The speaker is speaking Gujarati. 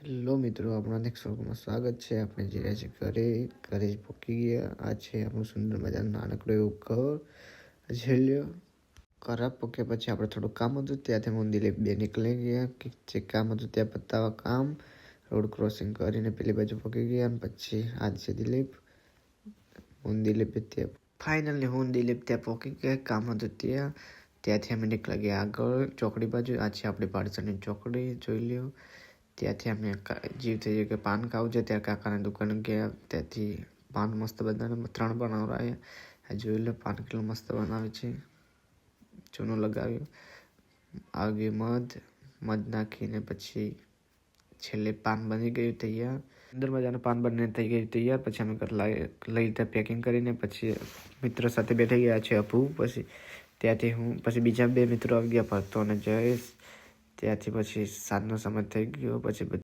હેલો મિત્રો, આપણા નેક્સ્ટ વ્લોગમાં સ્વાગત છે. આપણે જઈ રહ્યા છીએ ઘરે જ પહોંચી ગયા. આ છે આપણું સુંદર મજાનું નાનકડું એવું ઘર. ઝેલ્યો ઘરે પહોંચ્યા પછી આપણે થોડું કામ હતું, ત્યાંથી હું દિલીપ બે નીકળી ગયા. જે કામ હતું ત્યાં પતાવવા કામ રોડ ક્રોસિંગ કરીને પેલી બાજુ પહોંચી ગયા. અને પછી આજ છે દિલીપ, હું દિલીપ ત્યાં ફાઇનલી ત્યાં પહોંચી ગયા. કામ હતું ત્યાંથી અમે નીકળી ગયા આગળ ચોકડી બાજુ. આ છે આપણી પાડસરની ચોકડી, જોઈ લ્યો. ત્યાંથી અમે જીવ થઈ ગયો કે પાન ખાવું છે, ત્યારે કાકાની દુકાને ગયા. ત્યાંથી પાન મસ્ત બધાને 3 બનાવ્યા. આ જોઈ લો પાન કેટલું મસ્ત બનાવે છે. ચૂનો લગાવ્યો, આગે મધ નાખીને પછી છેલ્લે પાન બની ગયું તૈયાર. અંદર મજાનું પાન બનીને થઈ ગયું તૈયાર. પછી અમે લઈ લીધા પેકિંગ કરીને. પછી મિત્રો સાથે બેઠી ગયા છે અપુ. પછી ત્યાંથી પછી બીજા 2 મિત્રો આવી ગયા, ભરતો અને જયેશ. ત્યાંથી પછી સાંજનો સમય થઈ ગયો. પછી